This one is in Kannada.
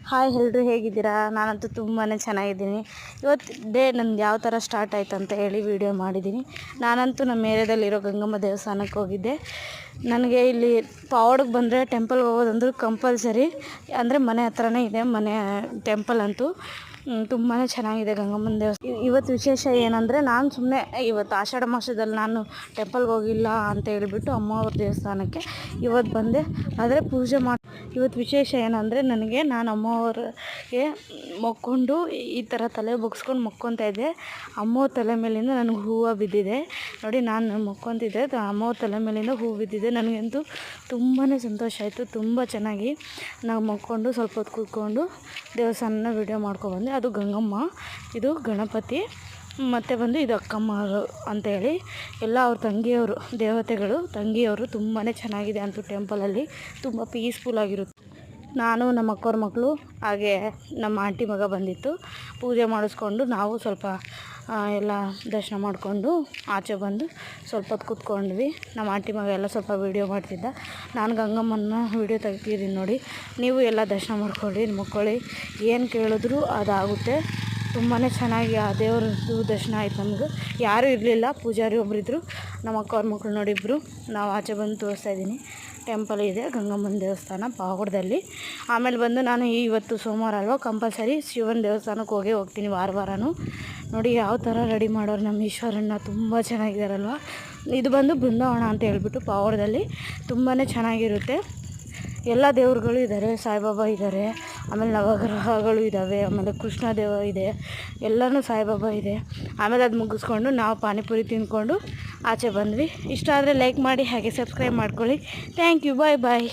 ಹಾಯ್ ಎಲ್ರು ಹೇಗಿದ್ದೀರಾ? ನಾನಂತೂ ತುಂಬಾ ಚೆನ್ನಾಗಿದ್ದೀನಿ. ಇವತ್ತು ಡೇ ನಂದು ಯಾವ ಥರ ಸ್ಟಾರ್ಟ್ ಆಯ್ತು ಅಂತ ಹೇಳಿ ವಿಡಿಯೋ ಮಾಡಿದ್ದೀನಿ. ನಾನಂತೂ ನಮ್ಮ ಏರಿಯಾದಲ್ಲಿರೋ ಗಂಗಮ್ಮ ದೇವಸ್ಥಾನಕ್ಕೆ ಹೋಗಿದ್ದೆ. ನನಗೆ ಇಲ್ಲಿ ಪಾವಡಕ್ಕೆ ಬಂದರೆ ಟೆಂಪಲ್ಗೆ ಹೋಗೋದಂದ್ರೂ ಕಂಪಲ್ಸರಿ. ಅಂದರೆ ಮನೆ ಹತ್ರನೇ ಇದೆ ಮನೆ ಟೆಂಪಲ್ ಅಂತೂ. ತುಂಬಾ ಚೆನ್ನಾಗಿದೆ ಗಂಗಮ್ಮನ ದೇವಸ್ಥಾನ. ಇವತ್ತು ವಿಶೇಷ ಏನಂದರೆ, ನಾನು ಸುಮ್ಮನೆ ಇವತ್ತು ಆಷಾಢ ಮಾಸದಲ್ಲಿ ನಾನು ಟೆಂಪಲ್ಗೆ ಹೋಗಿಲ್ಲ ಅಂತ ಹೇಳಿಬಿಟ್ಟು ಅಮ್ಮವ್ರ ದೇವಸ್ಥಾನಕ್ಕೆ ಇವತ್ತು ಬಂದೆ. ಆದರೆ ಪೂಜೆ ಮಾಡಿ ಇವತ್ತು ವಿಶೇಷ ಏನಂದರೆ, ನಾನು ಅಮ್ಮವ್ರಿಗೆ ಮೊಕ್ಕೊಂಡು ಈ ಥರ ತಲೆ ಬಗ್ಸ್ಕೊಂಡು ಮೊಕ್ಕೊತಾ ಇದ್ದೆ. ಅಮ್ಮವ್ರ ತಲೆ ಮೇಲಿಂದ ನನಗೆ ಹೂವು ಬಿದ್ದಿದೆ ನೋಡಿ. ನಾನು ಮೊಕ್ಕೊತಿದ್ದೆ, ಅಮ್ಮವ್ರ ತಲೆ ಮೇಲಿಂದ ಹೂವು ಬಿದ್ದಿದೆ. ನನಗಂತೂ ತುಂಬಾ ಸಂತೋಷ ಆಯಿತು. ತುಂಬ ಚೆನ್ನಾಗಿ ನಾವು ಮೊಕ್ಕೊಂಡು ಸ್ವಲ್ಪ ಹೊತ್ತು ಕೂತ್ಕೊಂಡು ದೇವಸ್ಥಾನನ ವೀಡಿಯೋ ಮಾಡ್ಕೊಬಂದೆ. ಅದು ಗಂಗಮ್ಮ, ಇದು ಗಣಪತಿ, ಮತ್ತು ಬಂದು ಇದು ಅಕ್ಕಮ್ಮರು ಅಂತೇಳಿ ಎಲ್ಲ ಅವ್ರ ತಂಗಿಯವರು ದೇವತೆಗಳು ತಂಗಿಯವರು. ತುಂಬಾ ಚೆನ್ನಾಗಿದೆ ಅಂತೂ ಟೆಂಪಲಲ್ಲಿ, ತುಂಬ ಪೀಸ್ಫುಲ್ ಆಗಿರುತ್ತೆ. ನಾನು ನಮ್ಮ ಅಕ್ಕವ್ರ ಮಕ್ಕಳು ಹಾಗೆ ನಮ್ಮ ಆಂಟಿ ಮಗ ಬಂದಿತ್ತು. ಪೂಜೆ ಮಾಡಿಸ್ಕೊಂಡು ನಾವು ಸ್ವಲ್ಪ ಎಲ್ಲ ದರ್ಶನ ಮಾಡಿಕೊಂಡು ಆಚೆ ಬಂದು ಸ್ವಲ್ಪ ಹೊತ್ತು ಕೂತ್ಕೊಂಡ್ವಿ. ನಮ್ಮ ಆಂಟಿ ಮಗ ಎಲ್ಲ ಸ್ವಲ್ಪ ವೀಡಿಯೋ ಮಾಡ್ತಿದ್ದ. ನಾನು ಗಂಗಮ್ಮನ ವೀಡಿಯೋ ತೆಗ್ದಿದ್ದೀನಿ ನೋಡಿ. ನೀವು ಎಲ್ಲ ದರ್ಶನ ಮಾಡ್ಕೊಳ್ಳಿ, ಮಕ್ಕಳಿ ಏನು ಕೇಳಿದ್ರು ಅದಾಗುತ್ತೆ. ತುಂಬಾ ಚೆನ್ನಾಗಿ ಆ ದೇವ್ರದ್ದು ದರ್ಶನ ಆಯ್ತು ನಮ್ಗೆ. ಯಾರೂ ಇರಲಿಲ್ಲ, ಪೂಜಾರಿ ಒಬ್ಬರಿದ್ದರು. ನಮ್ಮ ಅಕ್ಕವ್ರ ಮಕ್ಕಳು ನೋಡಿಬ್ರು. ನಾವು ಆಚೆ ಬಂದು ತೋರಿಸ್ತಾಯಿದ್ದೀನಿ. ಟೆಂಪಲ್ ಇದೆ ಗಂಗಮ್ಮನ ದೇವಸ್ಥಾನ ಪಾವಗಡದಲ್ಲಿ. ಆಮೇಲೆ ಬಂದು ನಾನು ಇವತ್ತು ಸೋಮವಾರ ಅಲ್ವಾ, ಕಂಪಲ್ಸರಿ ಶಿವನ ದೇವಸ್ಥಾನಕ್ಕೆ ಹೋಗ್ತೀನಿ ವಾರನೂ. ನೋಡಿ ಯಾವ ಥರ ರೆಡಿ ಮಾಡೋರು ನಮ್ಮ ಈಶ್ವರನ್ನ, ತುಂಬ ಚೆನ್ನಾಗಿದ್ದಾರಲ್ವ. ಇದು ಬಂದು ಬೃಂದಾವನ ಅಂತ ಹೇಳ್ಬಿಟ್ಟು ಪಾವಗಡದಲ್ಲಿ ತುಂಬಾ ಚೆನ್ನಾಗಿರುತ್ತೆ. ಎಲ್ಲ ದೇವ್ರುಗಳು ಇದ್ದಾರೆ, ಸಾಯಿಬಾಬಾ ಇದ್ದಾರೆ, ಆಮೇಲೆ ನವಗ್ರಹಗಳು ಇದ್ದಾವೆ, ಆಮೇಲೆ ಕೃಷ್ಣ ದೇವ ಇದೆ, ಎಲ್ಲನೂ ಸಾಯಿಬಾಬಾ ಇದೆ. ಆಮೇಲೆ ಅದು ಮುಗಿಸ್ಕೊಂಡು ನಾವು ಪಾನಿಪುರಿ ತಿಂದ್ಕೊಂಡು ಆಚೆ ಬಂದ್ವಿ. ಇಷ್ಟ ಆದರೆ ಲೈಕ್ ಮಾಡಿ, ಹಾಗೆ ಸಬ್ಸ್ಕ್ರೈಬ್ ಮಾಡ್ಕೊಳ್ಳಿ. Thank you, bye bye.